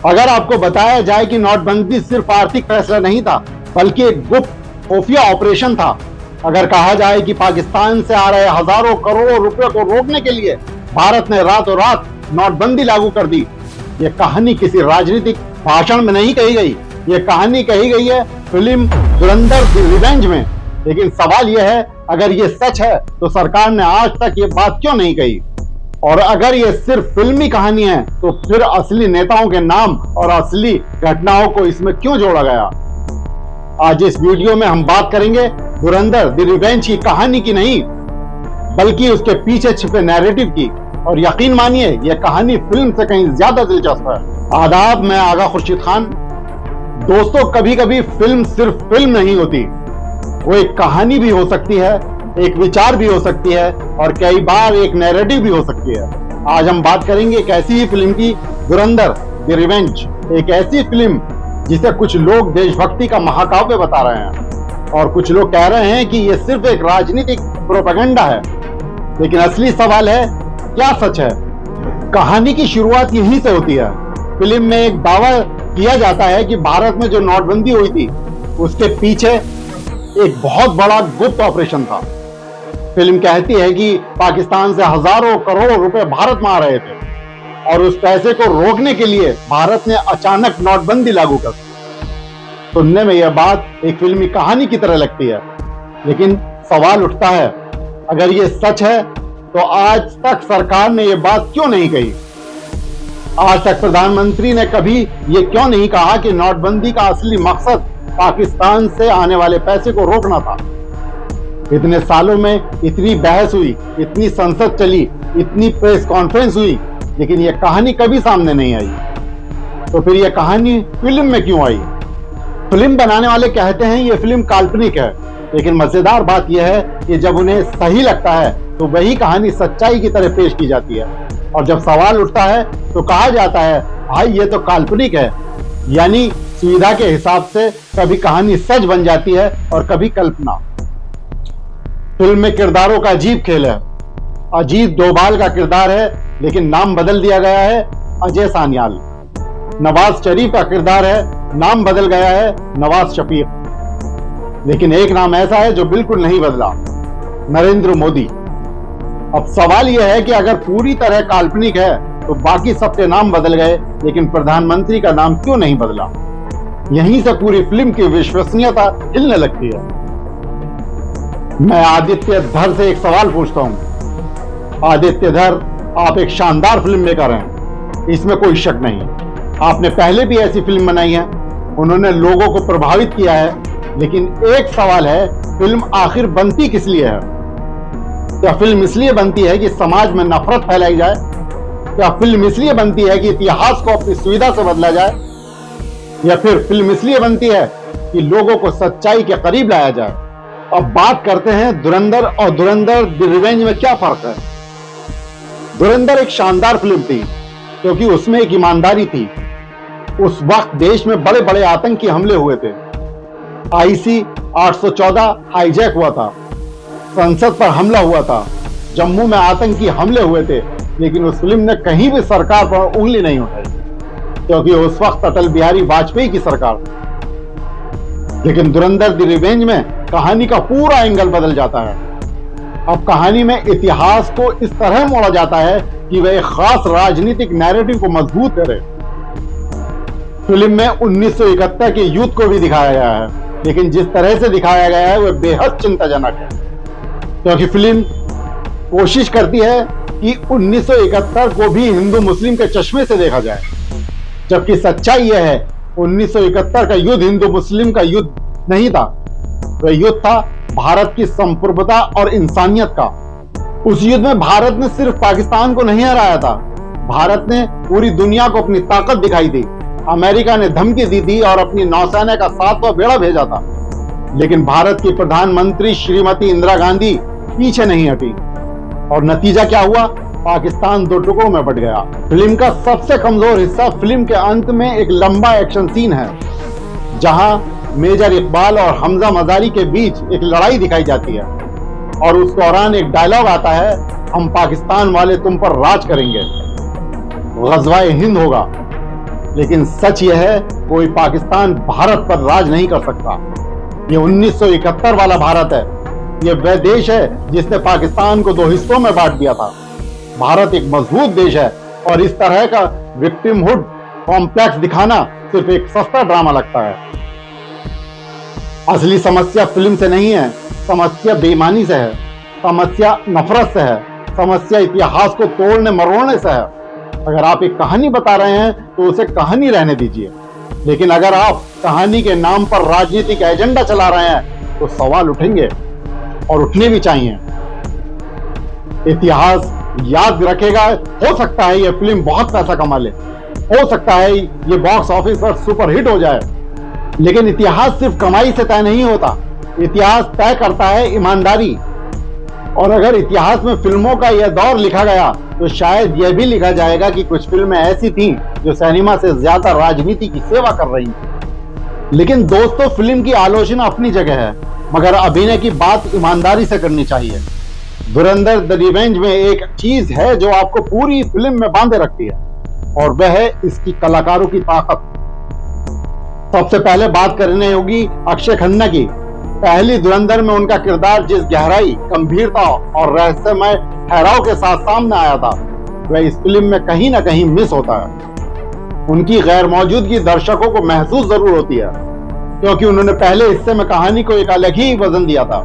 अगर आपको बताया जाए कि नोटबंदी सिर्फ आर्थिक फैसला नहीं था बल्कि एक गुप्त खुफिया ऑपरेशन था, अगर कहा जाए कि पाकिस्तान से आ रहे हजारों करोड़ों रुपए को रोकने के लिए भारत ने रातों रात नोटबंदी लागू कर दी, ये कहानी किसी राजनीतिक भाषण में नहीं कही गई, ये कहानी कही गई है फिल्म धुरंधर द रिवेंज में। लेकिन सवाल यह है, अगर ये सच है तो सरकार ने आज तक ये बात क्यों नहीं कही? और अगर ये सिर्फ फिल्मी कहानी है तो फिर असली नेताओं के नाम और असली घटनाओं को इसमें क्यों जोड़ा गया? आज इस वीडियो में हम बात करेंगे धुरंधर द रिवेंज की कहानी की नहीं, बल्कि उसके पीछे छिपे नैरेटिव की। और यकीन मानिए, यह कहानी फिल्म से कहीं ज्यादा दिलचस्प है। आदाब, मैं आगा खुर्शीद खान। दोस्तों, कभी कभी फिल्म सिर्फ फिल्म नहीं होती, वो एक कहानी भी हो सकती है, एक विचार भी हो सकती है और कई बार एक नैरेटिव भी हो सकती है। आज हम बात करेंगे एक ऐसी ही फिल्म की, धुरंधर द रिवेंज। एक ऐसी फिल्म जिसे कुछ लोग देशभक्ति का महाकाव्य बता रहे हैं और कुछ लोग कह रहे हैं कि यह सिर्फ एक राजनीतिक प्रोपेगेंडा है। लेकिन असली सवाल है, क्या सच है? कहानी की शुरुआत यहीं से होती है। फिल्म में एक दावा किया जाता है कि भारत में जो नोटबंदी हुई थी उसके पीछे एक बहुत बड़ा गुप्त ऑपरेशन था। फिल्म कहती है कि पाकिस्तान से हजारों करोड़ रुपए भारत में आ रहे थे और उस पैसे को रोकने के लिए भारत ने अचानक नोटबंदी लागू कर दी। सुनने में यह बात एक फिल्मी कहानी की तरह लगती है, लेकिन सवाल उठता है, अगर यह सच है तो आज तक सरकार ने यह बात क्यों नहीं कही? आज तक प्रधानमंत्री ने कभी यह क्यों नहीं कहा कि नोटबंदी का असली मकसद पाकिस्तान से आने वाले पैसे को रोकना था? इतने सालों में इतनी बहस हुई, इतनी संसद चली, इतनी प्रेस कॉन्फ्रेंस हुई, लेकिन यह कहानी कभी सामने नहीं आई। तो फिर यह कहानी फिल्म में क्यों आई? फिल्म बनाने वाले कहते हैं यह फिल्म काल्पनिक है, लेकिन मजेदार बात यह है कि जब उन्हें सही लगता है तो वही कहानी सच्चाई की तरह पेश की जाती है। और जब सवाल उठता है तो कहा जाता है, भाई ये तो काल्पनिक है। यानी सुविधा के हिसाब से कभी कहानी सच बन जाती है और कभी कल्पना। फिल्म में किरदारों का अजीब खेल है। अजीत डोभाल का किरदार है, लेकिन नाम बदल दिया गया है अजय सान्याल। नवाज शरीफ का किरदार है, नाम बदल गया है नवाज शफीक। लेकिन एक नाम ऐसा है जो बिल्कुल नहीं बदला, नरेंद्र मोदी। अब सवाल यह है कि अगर पूरी तरह काल्पनिक है तो बाकी सबके नाम बदल गए, लेकिन प्रधानमंत्री का नाम क्यों नहीं बदला? यहीं से पूरी फिल्म की विश्वसनीयता हिलने लगती है। मैं आदित्य धर से एक सवाल पूछता हूं। आदित्य धर, आप एक शानदार फिल्म मेकर हैं, इसमें कोई शक नहीं। आपने पहले भी ऐसी फिल्म बनाई है, उन्होंने लोगों को प्रभावित किया है। लेकिन एक सवाल है, फिल्म आखिर बनती किस लिए है? क्या फिल्म इसलिए बनती है कि समाज में नफरत फैलाई जाए? क्या फिल्म इसलिए बनती है कि इतिहास को अपनी सुविधा से बदला जाए? या फिर फिल्म इसलिए बनती है कि लोगों को सच्चाई के करीब लाया जाए? अब बात करते हैं धुरंधर और धुरंधर द रिवेंज में क्या फर्क है। धुरंधर एक शानदार फिल्म थी क्योंकि उसमें एक ईमानदारी थी। उस वक्त देश में बड़े बड़े आतंकी हमले हुए थे। IC 814 हाईजैक हुआ था, संसद पर हमला हुआ था, जम्मू में आतंकी हमले हुए थे। लेकिन उस फिल्म ने कहीं भी सरकार पर उंगली नहीं उठाई, क्योंकि उस वक्त अटल बिहारी वाजपेयी की सरकार थी। लेकिन धुरंधर द रिवेंज में कहानी का पूरा एंगल बदल जाता है। अब कहानी में इतिहास को इस तरह मोड़ा जाता है कि वह एक खास राजनीतिक नैरेटिव को मजबूत करे। फिल्म में 1971 के युद्ध को भी दिखाया गया है, लेकिन जिस तरह से दिखाया गया है वह बेहद चिंताजनक है, क्योंकि फिल्म कोशिश करती है कि 1971 को भी हिंदू मुस्लिम के चश्मे से देखा जाए, जबकि सच्चाई यह है 1971 का युद्ध हिंदू मुस्लिम का युद्ध नहीं था। वह युद्ध था भारत की संप्रभुता और इंसानियत का। उस युद्ध में भारत ने सिर्फ पाकिस्तान को नहीं हराया था, भारत ने पूरी दुनिया को अपनी ताकत दिखाई थी। अमेरिका ने धमकी दी थी और अपनी नौसेना का 7वां बेड़ा भेजा था, लेकिन भारत की प्रधानमंत्री श्रीमती इंदिरा गांधी पीछे नहीं हटी। और नतीजा क्या हुआ? पाकिस्तान दो टुकड़ों में बट गया। फिल्म का सबसे कमजोर हिस्सा फिल्म के अंत में एक लंबा एक्शन सीन है, जहां मेजर इकबाल और हमजा मजारी के बीच एक लड़ाई दिखाई जाती है और उस दौरान एक डायलॉग आता है, हम पाकिस्तान वाले तुम पर राज करेंगे, गज़वाए हिंद होगा। लेकिन सच यह है, कोई पाकिस्तान भारत पर राज नहीं कर सकता। ये 1971 वाला भारत है। ये वह देश है जिसने पाकिस्तान को 2 हिस्सों में बांट दिया था। भारत एक मजबूत देश है और इस तरह का विक्टिमहुड कॉम्प्लेक्स दिखाना सिर्फ एक सस्ता ड्रामा लगता है। असली समस्या फिल्म से नहीं है, समस्या बेईमानी से है, समस्या नफरत से है, समस्या इतिहास को तोड़ने मरोड़ने से है। अगर आप एक कहानी बता रहे हैं तो उसे कहानी रहने दीजिए, लेकिन अगर आप कहानी के नाम पर राजनीतिक एजेंडा चला रहे हैं तो सवाल उठेंगे और उठने भी चाहिए। इतिहास याद रखेगा। हो सकता है यह फिल्म बहुत पैसा कमा ले, हो सकता है ये बॉक्स ऑफिस पर सुपरहिट हो जाए, लेकिन इतिहास सिर्फ कमाई से तय नहीं होता। इतिहास तय करता है ईमानदारी। और अगर इतिहास में फिल्मों का यह दौर लिखा गया तो शायद यह भी लिखा जाएगा कि कुछ फिल्में ऐसी थीं जो सिनेमा से ज्यादा राजनीति की सेवा कर रही थी। लेकिन दोस्तों, फिल्म की आलोचना अपनी जगह है, मगर अभिनय की बात ईमानदारी से करनी चाहिए। धुरंधर द रिवेंज में एक चीज है जो आपको पूरी फिल्म में बांधे रखती है, और वह है इसकी कलाकारों की ताकत। सबसे पहले बात करनी होगी अक्षय खन्ना की। पहली धुरंधर में उनका किरदार जिस गहराई, गंभीरता और रहस्यमय ठहराव के साथ सामने आया था, वह इस फिल्म में कहीं ना कहीं मिस होता है। उनकी गैर मौजूदगी दर्शकों को महसूस जरूर होती है, क्योंकि उन्होंने पहले हिस्से में कहानी को एक अलग ही वजन दिया था,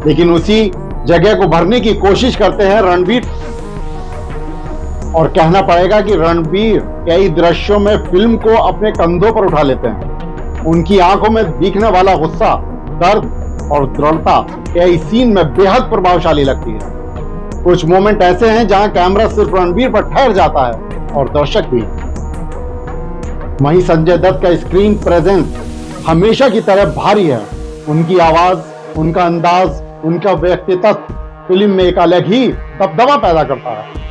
लेकिन उसी जगह को भरने की कोशिश करते हैं रणबीर। और कहना पड़ेगा कि रणबीर कई दृश्यों में फिल्म को अपने कंधों पर उठा लेते हैं। उनकी आंखों में दिखने वाला गुस्सा, दर्द और दृढ़ता कई सीन में बेहद प्रभावशाली लगती है। कुछ मोमेंट ऐसे हैं जहां कैमरा सिर्फ रणबीर पर ठहर जाता है और दर्शक भी। वहीं संजय दत्त का स्क्रीन प्रेजेंस हमेशा की तरह भारी है। उनकी आवाज, उनका अंदाज, उनका व्यक्तित्व फिल्म में एक अलग ही दबदबा पैदा करता है।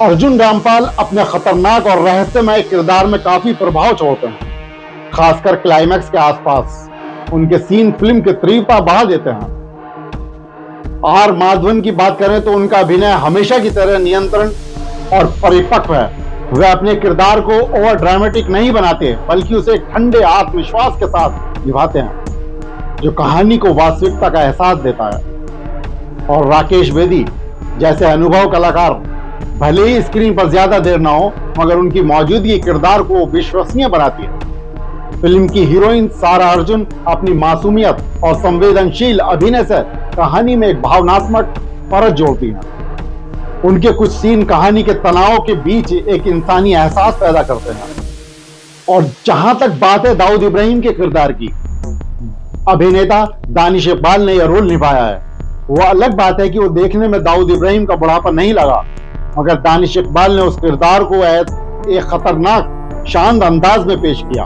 अर्जुन रामपाल अपने खतरनाक और रहस्यमय किरदार में काफी प्रभाव छोड़ते हैं, खासकर क्लाइमैक्स के आसपास। उनके सीन फिल्म की तीव्रता बढ़ा देते हैं। आर माधवन की बात करें तो उनका अभिनय हमेशा की तरह नियंत्रण और परिपक्व है। वे अपने किरदार को ओवर ड्रामेटिक नहीं बनाते, बल्कि उसे एक ठंडे आत्मविश्वास के साथ निभाते हैं, जो कहानी को वास्तविकता का एहसास देता है। और राकेश बेदी जैसे अनुभव कलाकार भले ही स्क्रीन पर ज्यादा देर ना हो, मगर उनकी मौजूदगी किरदार को विश्वसनीय बनाती है। फिल्म की हीरोइन सारा अर्जुन अपनी मासूमियत और संवेदनशील अभिनय से कहानी में एक भावनात्मक परत जोड़ती है। उनके कुछ सीन कहानी के तनाव के बीच एक इंसानी एहसास पैदा करते हैं। और जहां तक बात है दाऊद इब्राहिम के किरदार की, अभिनेता दानिश इकबाल ने यह रोल निभाया है। वो अलग बात है कि वो देखने में दाऊद इब्राहिम का बुढ़ापा नहीं लगा, मगर दानिश इकबाल ने उस किरदार को एक खतरनाक शांत अंदाज में पेश किया,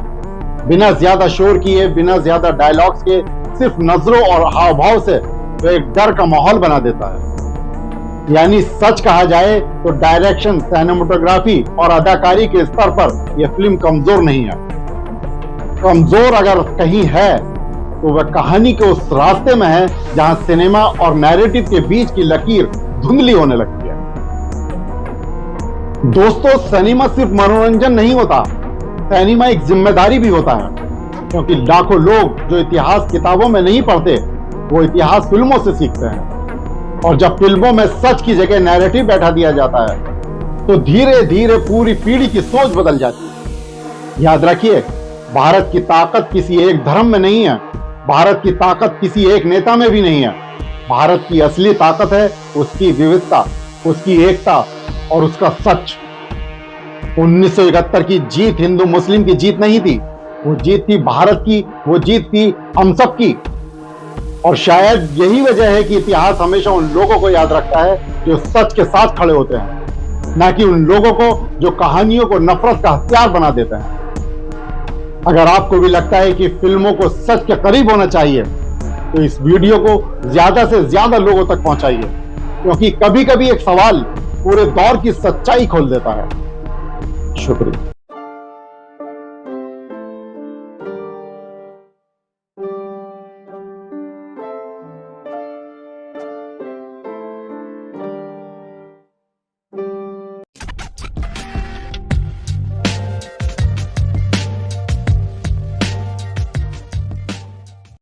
बिना ज्यादा शोर किए, बिना ज्यादा डायलॉग्स के। सिर्फ नजरों और हाव भाव से वो एक डर का माहौल बना देता है। यानी सच कहा जाए तो डायरेक्शन, सिनेमेटोग्राफी और अदाकारी के स्तर पर यह फिल्म कमजोर नहीं है। कमजोर अगर कहीं है तो वह कहानी के उस रास्ते में है जहां सिनेमा और नैरेटिव के बीच की लकीर धुंधली होने लगती है। दोस्तों, सिनेमा सिर्फ मनोरंजन नहीं होता, सिनेमा एक जिम्मेदारी भी होता है, क्योंकि लाखों लोग जो इतिहास किताबों में नहीं पढ़ते, वो इतिहास फिल्मों से सीखते हैं। और जब फिल्मों में सच की जगह नैरेटिव बैठा दिया जाता है, तो धीरे धीरे पूरी पीढ़ी की सोच बदल जाती है। याद रखिए, भारत की ताकत किसी एक धर्म में नहीं है, भारत की ताकत किसी एक नेता में भी नहीं है। भारत की असली ताकत है उसकी विविधता, उसकी एकता और उसका सच। 1971 की जीत हिंदू मुस्लिम की जीत नहीं थी, वो जीत थी भारत की, वो जीत थी हम सब की। और शायद यही वजह है कि इतिहास हमेशा उन लोगों को याद रखता है जो सच के साथ खड़े होते हैं, ना कि उन लोगों को जो कहानियों को नफरत का हथियार बना देते हैं। अगर आपको भी लगता है कि फिल्मों को सच के करीब होना चाहिए, तो इस वीडियो को ज्यादा से ज्यादा लोगों तक पहुंचाइए, क्योंकि कभी कभी एक सवाल पूरे दौर की सच्चाई खोल देता है। शुक्रिया।